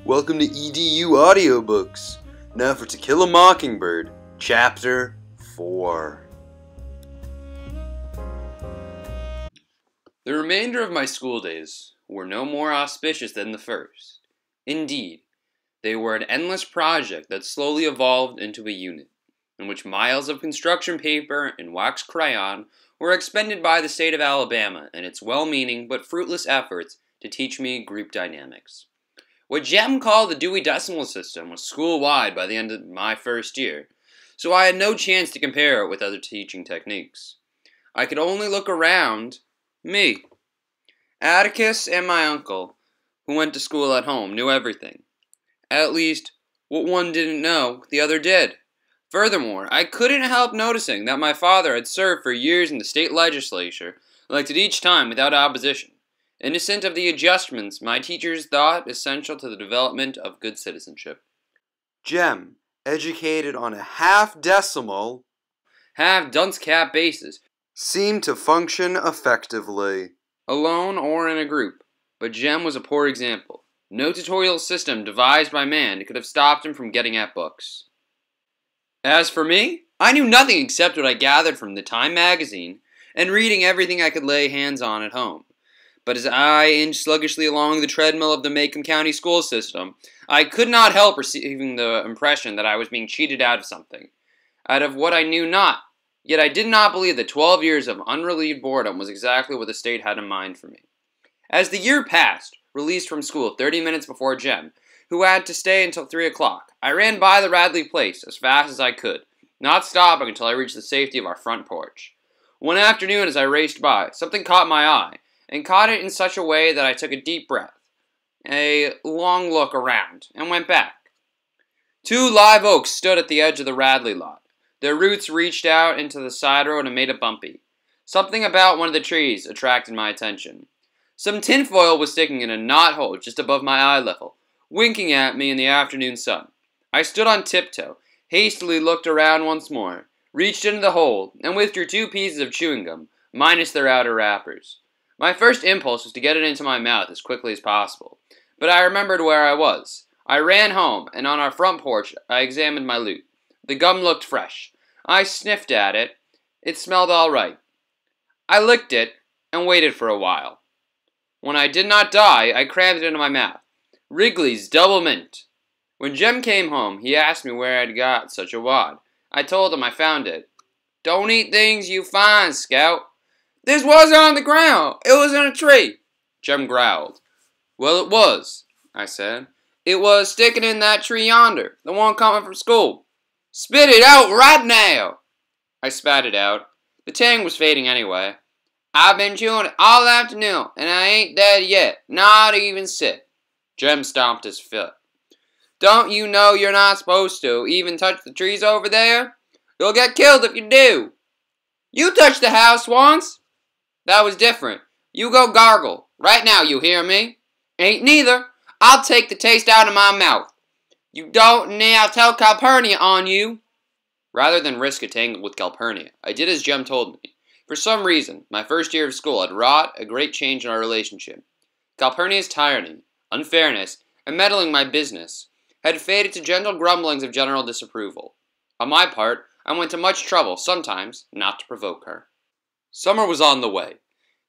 Welcome to EDU Audiobooks. Now for To Kill a Mockingbird, Chapter 4. The remainder of my school days were no more auspicious than the first. Indeed, they were an endless project that slowly evolved into a unit, in which miles of construction paper and wax crayon were expended by the state of Alabama in its well-meaning but fruitless efforts to teach me group dynamics. What Jem called the Dewey Decimal System was school-wide by the end of my first year, so I had no chance to compare it with other teaching techniques. I could only look around me. Atticus and my uncle, who went to school at home, knew everything. At least, what one didn't know, the other did. Furthermore, I couldn't help noticing that my father had served for years in the state legislature, elected each time without opposition. Innocent of the adjustments my teachers thought essential to the development of good citizenship. Jem, educated on a half-decimal, half-dunce-cap basis, seemed to function effectively, alone or in a group. But Jem was a poor example. No tutorial system devised by man could have stopped him from getting at books. As for me, I knew nothing except what I gathered from the Time magazine and reading everything I could lay hands on at home. But as I inched sluggishly along the treadmill of the Macomb County school system, I could not help receiving the impression that I was being cheated out of something, out of what I knew not. Yet I did not believe that 12 years of unrelieved boredom was exactly what the state had in mind for me. As the year passed, released from school 30 minutes before Jem, who had to stay until 3 o'clock, I ran by the Radley place as fast as I could, not stopping until I reached the safety of our front porch. One afternoon as I raced by, something caught my eye, and caught it in such a way that I took a deep breath, a long look around, and went back. 2 live oaks stood at the edge of the Radley lot. Their roots reached out into the side road and made it bumpy. Something about one of the trees attracted my attention. Some tinfoil was sticking in a knothole just above my eye level, winking at me in the afternoon sun. I stood on tiptoe, hastily looked around once more, reached into the hole, and withdrew 2 pieces of chewing gum, minus their outer wrappers. My first impulse was to get it into my mouth as quickly as possible, but I remembered where I was. I ran home, and on our front porch I examined my loot. The gum looked fresh. I sniffed at it. It smelled all right. I licked it, and waited for a while. When I did not die, I crammed it into my mouth. Wrigley's Double Mint. When Jem came home, he asked me where I'd got such a wad. I told him I found it. "Don't eat things you find, Scout." "This wasn't on the ground. It was in a tree," Jem growled. "Well, it was," I said. "It was sticking in that tree yonder, the one coming from school." "Spit it out right now." I spat it out. The tang was fading anyway. "I've been chewing it all afternoon, and I ain't dead yet, not even sick." Jem stomped his foot. "Don't you know you're not supposed to even touch the trees over there? You'll get killed if you do." "You touched the house once." "That was different. You go gargle. Right now, you hear me?" "Ain't neither. I'll take the taste out of my mouth." "You don't, and I'll tell Calpurnia on you." Rather than risk a tangle with Calpurnia, I did as Jem told me. For some reason, my first year of school had wrought a great change in our relationship. Calpurnia's tyranny, unfairness, and meddling my business had faded to gentle grumblings of general disapproval. On my part, I went to much trouble, sometimes, not to provoke her. Summer was on the way.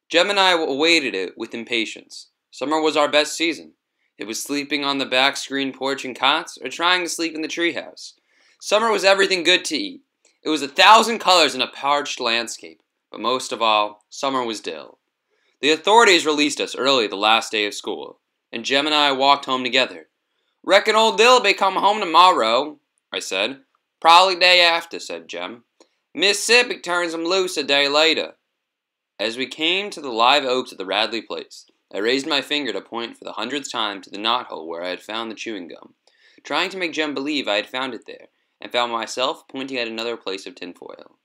Jem and I awaited it with impatience. Summer was our best season. It was sleeping on the back screen porch in cots, or trying to sleep in the treehouse. Summer was everything good to eat. It was 1,000 colors in a parched landscape. But most of all, summer was Dill. The authorities released us early the last day of school, and Jem and I walked home together. "Reckon old Dill'll be come home tomorrow," I said. "Probably day after," said Jem. "Mississippi turns him loose a day later." As we came to the live oaks at the Radley place, I raised my finger to point for the 100th time to the knothole where I had found the chewing gum, trying to make Jem believe I had found it there, and found myself pointing at another place of tinfoil.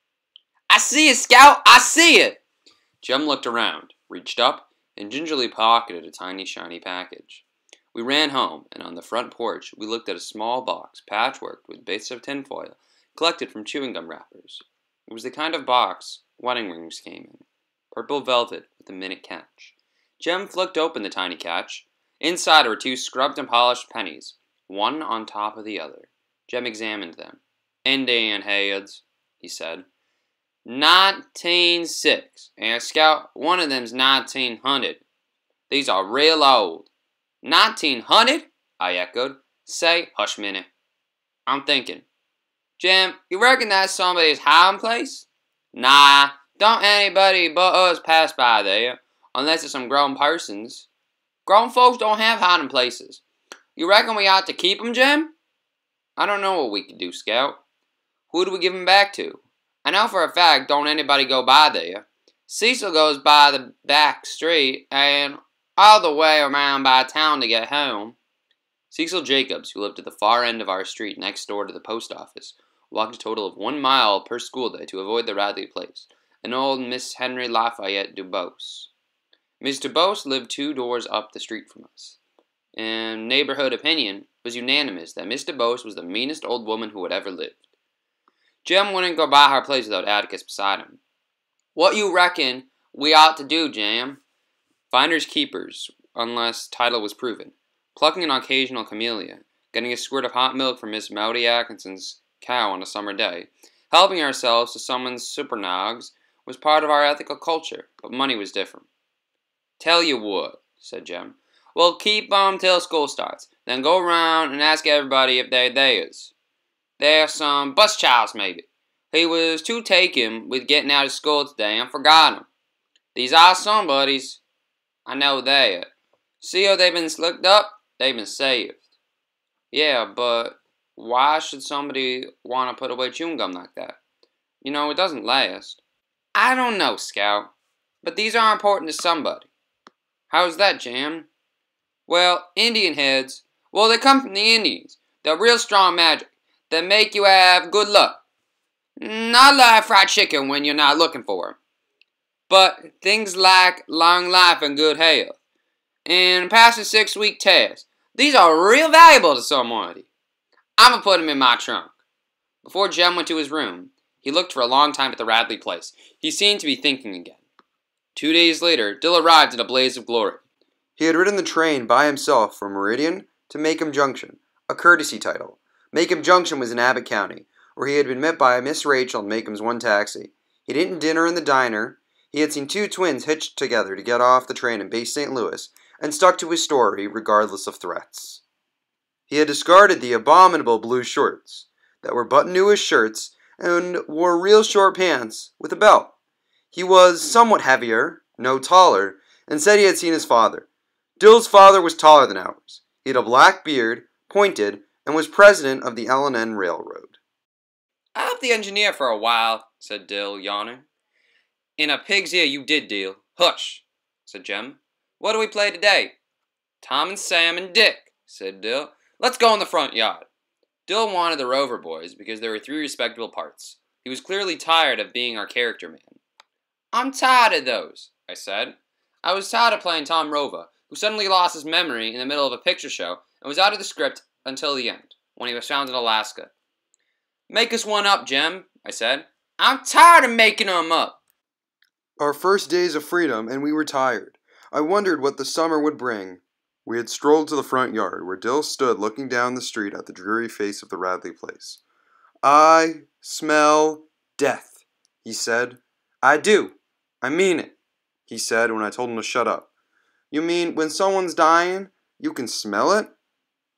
"I see it, Scout! I see it!" Jem looked around, reached up, and gingerly pocketed a tiny, shiny package. We ran home, and on the front porch we looked at a small box patchworked with bits of tinfoil collected from chewing gum wrappers. It was the kind of box wedding rings came in, purple velvet with a minute catch. Jem flicked open the tiny catch. Inside were two scrubbed and polished pennies, one on top of the other. Jem examined them. "Indian heads," he said. 1906. And Scout, one of them's 1900. These are real old. 1900? I echoed. Say, hush minute. I'm thinking. Jem, you reckon that's somebody's hiding place? Nah, don't anybody but us pass by there, unless it's some grown persons. Grown folks don't have hiding places. You reckon we ought to keep 'em, Jem? I don't know what we could do, Scout. Who do we give 'em back to? I know for a fact don't anybody go by there. Cecil goes by the back street and all the way around by town to get home. Cecil Jacobs, who lived at the far end of our street next door to the post office, walked a total of 1 mile per school day to avoid the Radley place, and old Miss Henry Lafayette Dubose. Miss Dubose lived 2 doors up the street from us, and neighborhood opinion was unanimous that Miss Dubose was the meanest old woman who had ever lived. Jem wouldn't go by her place without Atticus beside him. What you reckon we ought to do, Jem? Finders keepers, unless title was proven. Plucking an occasional camellia, getting a squirt of hot milk from Miss Maudie Atkinson's cow on a summer day, helping ourselves to someone's supernogs was part of our ethical culture, but money was different. Tell you what, said Jem. We'll keep 'em till school starts, then go around and ask everybody if they're theirs. There's some bus childs, maybe. He was too taken with getting out of school today and forgot 'em. These are somebodies. I know that. See how they've been slicked up? They've been saved. Yeah, but why should somebody want to put away chewing gum like that? You know, it doesn't last. I don't know, Scout, but these are important to somebody. How's that, Jem? Well, Indian heads, well, they come from the Indians. They're real strong magic. They make you have good luck. Not like fried chicken when you're not looking for 'em. But things like long life and good health. And passing 6-week tests. These are real valuable to somebody. I'm going to put 'em in my trunk. Before Jem went to his room, he looked for a long time at the Radley place. He seemed to be thinking again. 2 days later, Dill arrived in a blaze of glory. He had ridden the train by himself from Meridian to Macomb Junction, a courtesy title. Macomb Junction was in Abbott County, where he had been met by Miss Rachel in Macomb's one taxi. He'd eaten dinner in the diner. He had seen 2 twins hitched together to get off the train in Bay St. Louis, and stuck to his story regardless of threats. He had discarded the abominable blue shorts that were buttoned to his shirts and wore real short pants with a belt. He was somewhat heavier, no taller, and said he had seen his father. Dill's father was taller than ours. He had a black beard, pointed, and was president of the L&N Railroad. I helped the engineer for a while, said Dill, yawning. In a pig's ear you did, Dill. Hush, said Jem. What do we play today? Tom and Sam and Dick, said Dill. Let's go in the front yard. Dill wanted the Rover boys because there were 3 respectable parts. He was clearly tired of being our character man. I'm tired of those, I said. I was tired of playing Tom Rover, who suddenly lost his memory in the middle of a picture show and was out of the script until the end, when he was found in Alaska. Make us one up, Jem, I said. I'm tired of making 'em up. Our first days of freedom, and we were tired. I wondered what the summer would bring. We had strolled to the front yard, where Dill stood looking down the street at the dreary face of the Radley place. I smell death, he said. I do. I mean it, he said when I told him to shut up. You mean when someone's dying, you can smell it?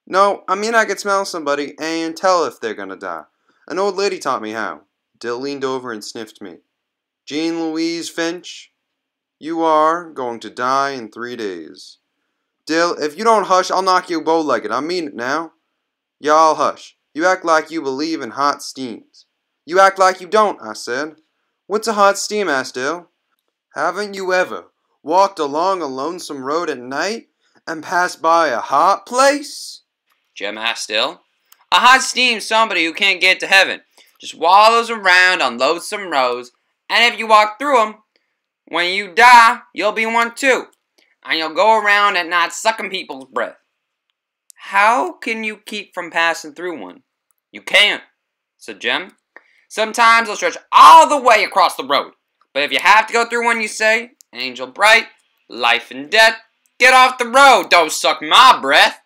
No, I mean I can smell somebody and tell if they're gonna die. An old lady taught me how. Dill leaned over and sniffed me. Jean Louise Finch, you are going to die in 3 days. Dill, if you don't hush, I'll knock you bow-legged. I mean it now. Y'all hush. You act like you believe in hot steams. You act like you don't, I said. What's a hot steam, asked Dill. Haven't you ever walked along a lonesome road at night and passed by a hot place? Jem asked Dill. A hot steam's somebody who can't get to heaven. Just wallows around on lonesome roads, and if you walk through 'em, when you die, you'll be one too. And you'll go around at night sucking people's breath. How can you keep from passing through one? You can't, said Jem. Sometimes they'll stretch all the way across the road. But if you have to go through one, you say, angel bright, life and death, Get off the road, don't suck my breath.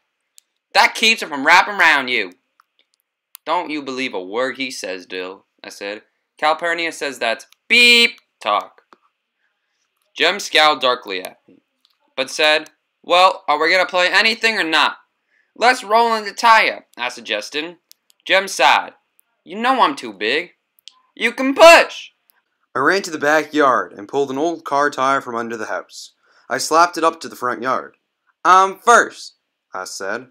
That keeps him from wrapping around you. Don't you believe a word he says, Dill, I said. Calpurnia says that's beep talk. Jem scowled darkly at me, but said, well, are we going to play anything or not? Let's roll in the tire, I suggested. Jem sighed. You know I'm too big. You can push. I ran to the backyard and pulled an old car tire from under the house. I slapped it up to the front yard. I'm first, I said.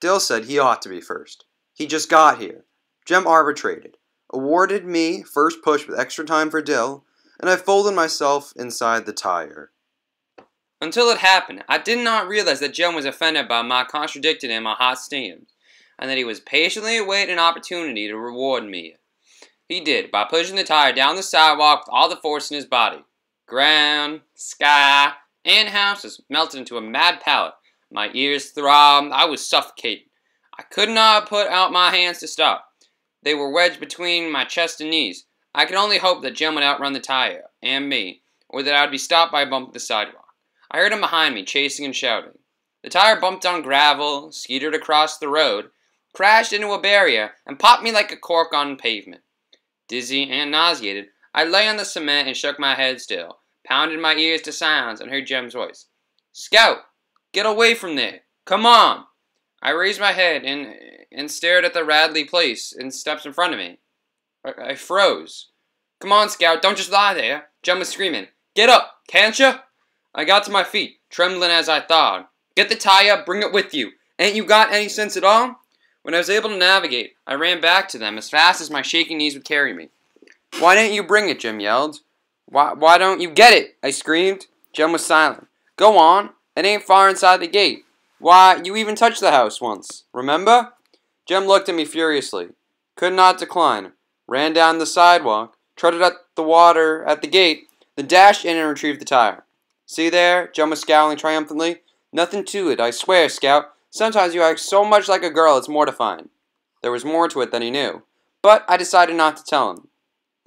Dill said he ought to be first. He just got here. Jem arbitrated, awarded me first push with extra time for Dill, and I folded myself inside the tire. Until it happened, I did not realize that Jem was offended by my contradicting him on hot steams, and that he was patiently awaiting an opportunity to reward me. He did, by pushing the tire down the sidewalk with all the force in his body. Ground, sky, and houses melted into a mad pallet. My ears throbbed. I was suffocating. I could not put out my hands to stop. They were wedged between my chest and knees. I could only hope that Jem would outrun the tire, and me, or that I would be stopped by a bump at the sidewalk. I heard him behind me, chasing and shouting. The tire bumped on gravel, skidded across the road, crashed into a barrier, and popped me like a cork on pavement. Dizzy and nauseated, I lay on the cement and shook my head still, pounded my ears to silence, and heard Jem's voice. Scout, get away from there. Come on. I raised my head and stared at the Radley place and steps in front of me. I froze. Come on, Scout, don't just lie there. Jem was screaming. Get up, can't you? I got to my feet, trembling as I thawed. Get the tire, bring it with you. Ain't you got any sense at all? When I was able to navigate, I ran back to them as fast as my shaking knees would carry me. Why didn't you bring it? Jem yelled. Why don't you get it? I screamed. Jem was silent. Go on. It ain't far inside the gate. Why, you even touched the house once. Remember? Jem looked at me furiously. Could not decline. Ran down the sidewalk, trotted at the water at the gate, then dashed in and retrieved the tire. See there? Jem was scowling triumphantly. Nothing to it, I swear, Scout. Sometimes you act so much like a girl it's mortifying. There was more to it than he knew. But I decided not to tell him.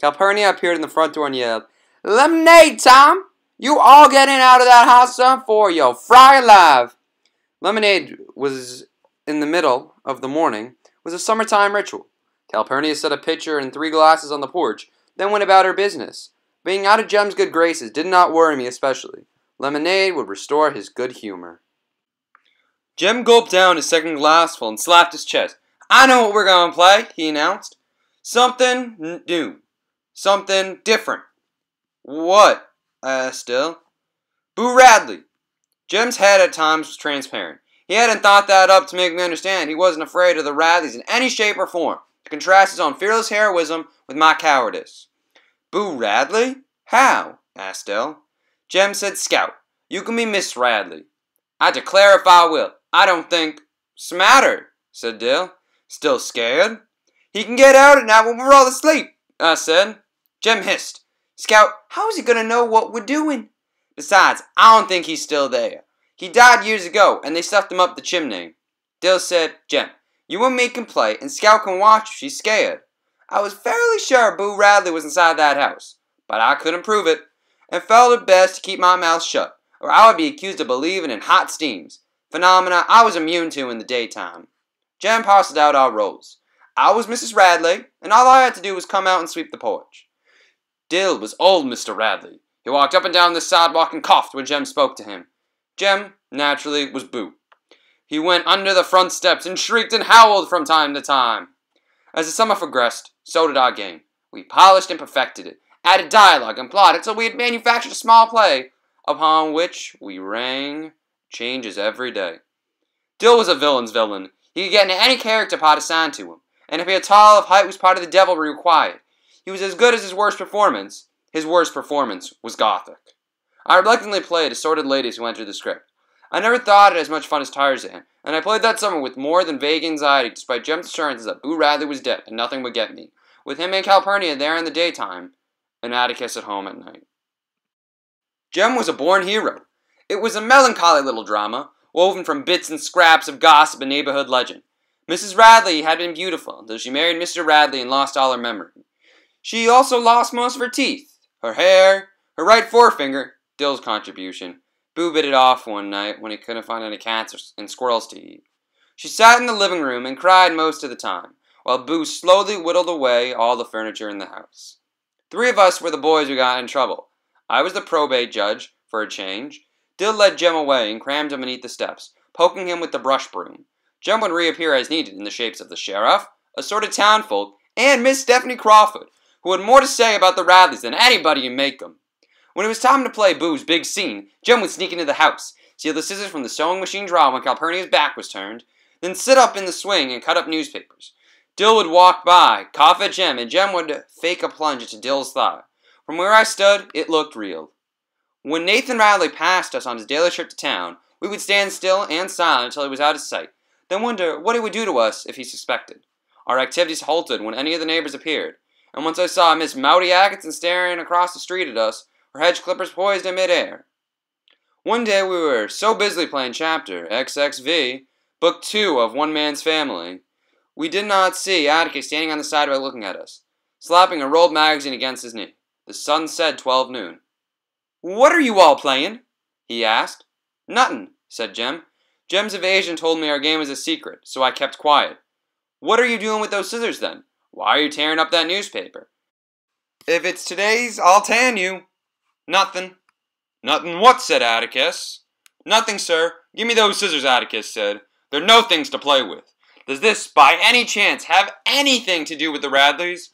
Calpurnia appeared in the front door and yelled, Lemonade, Tom! You all getting out of that house, son, for you'll fry alive. Lemonade was in the middle of the morning, was a summertime ritual. Calpurnia set a pitcher and 3 glasses on the porch, then went about her business. Being out of Jem's good graces did not worry me especially. Lemonade would restore his good humor. Jem gulped down his second glassful and slapped his chest. I know what we're going to play, he announced. Something new. Something different. What? I asked still. Boo Radley. Jem's head at times was transparent. He hadn't thought that up to make me understand he wasn't afraid of the Radleys in any shape or form, to contrast his own fearless heroism with my cowardice. Boo Radley? How? asked Dill. Jem said, Scout, you can be Miss Radley. I declare if I will. I don't think... Smatter, said Dill. Still scared? He can get out at night when we're all asleep, I said. Jem hissed. Scout, how is he going to know what we're doing? Besides, I don't think he's still there. He died years ago, and they stuffed him up the chimney. Dill said, Jem, you and me can play, and Scout can watch if she's scared. I was fairly sure Boo Radley was inside that house, but I couldn't prove it, and felt it best to keep my mouth shut, or I would be accused of believing in hot steams, phenomena I was immune to in the daytime. Jem parceled out our roles. I was Mrs. Radley, and all I had to do was come out and sweep the porch. Dill was old Mr. Radley. He walked up and down the sidewalk and coughed when Jem spoke to him. Jem, naturally, was Boo. He went under the front steps and shrieked and howled from time to time. As the summer progressed, so did our game. We polished and perfected it, added dialogue and plot until we had manufactured a small play, upon which we rang changes every day. Dill was a villain's villain. He could get into any character part assigned to him, and if he had tall of height was part of the devilry required. He was as good as his worst performance. His worst performance was gothic. I reluctantly played assorted ladies who entered the script. I never thought it as much fun as Tarzan, and I played that summer with more than vague anxiety despite Jem's assurances that Boo Radley was dead and nothing would get me, with him and Calpurnia there in the daytime, and Atticus at home at night. Jem was a born hero. It was a melancholy little drama, woven from bits and scraps of gossip and neighborhood legend. Mrs. Radley had been beautiful until she married Mr. Radley and lost all her memory. She also lost most of her teeth, her hair, her right forefinger, Dill's contribution, Boo bit it off one night when he couldn't find any cats and squirrels to eat. She sat in the living room and cried most of the time, while Boo slowly whittled away all the furniture in the house. 3 of us were the boys who got in trouble. I was the probate judge, for a change. Dill led Jem away and crammed him beneath the steps, poking him with the brush broom. Jem would reappear as needed in the shapes of the sheriff, assorted townfolk, and Miss Stephanie Crawford, who had more to say about the Radleys than anybody in Macomb. When it was time to play Boo's big scene, Jem would sneak into the house, steal the scissors from the sewing machine drawer when Calpurnia's back was turned, then sit up in the swing and cut up newspapers. Dill would walk by, cough at Jem, and Jem would fake a plunge into Dill's thigh. From where I stood, it looked real. When Nathan Radley passed us on his daily trip to town, we would stand still and silent until he was out of sight, then wonder what he would do to us if he suspected. Our activities halted when any of the neighbors appeared, and once I saw Miss Mouty Atkinson staring across the street at us, her hedge clippers poised in midair. One day we were so busily playing Chapter XXV, Book 2 of One Man's Family, we did not see Atticus standing on the sidewalk looking at us, slapping a rolled magazine against his knee. The sun said 12 noon. "What are you all playing?" he asked. "Nothin'," said Jem. Jem's evasion told me our game was a secret, so I kept quiet. "What are you doing with those scissors, then? Why are you tearing up that newspaper?" "If it's today's, I'll tan you." "Nothin'." "Nothin' what?" said Atticus. "Nothing, sir. Give me those scissors," Atticus said. "They're no things to play with. Does this, by any chance, have anything to do with the Radleys?"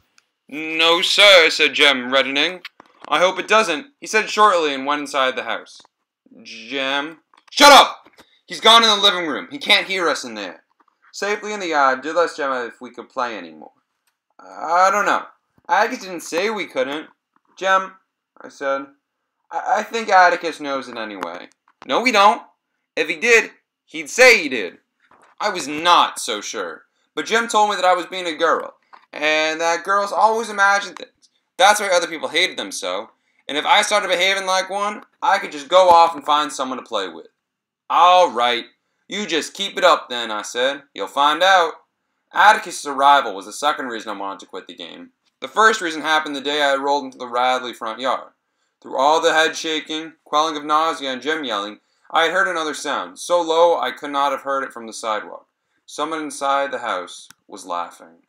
"No, sir," said Jem, reddening. "I hope it doesn't," he said shortly and went inside the house. Jem. "Shut up! He's gone in the living room. He can't hear us in there." Safely in the yard, Dill asked Jem if we could play anymore. "I don't know. Atticus didn't say we couldn't." "Jem," I said, I think Atticus knows it anyway." "No, we don't. If he did, he'd say he did." I was not so sure, but Jem told me that I was being a girl, and that girls always imagine things. That's why other people hated them so, and if I started behaving like one, I could just go off and find someone to play with. "All right, you just keep it up then," I said. "You'll find out." Atticus' arrival was the second reason I wanted to quit the game. The first reason happened the day I rolled into the Radley front yard. Through all the head shaking, quelling of nausea, and Jem yelling, I had heard another sound, so low I could not have heard it from the sidewalk. Someone inside the house was laughing.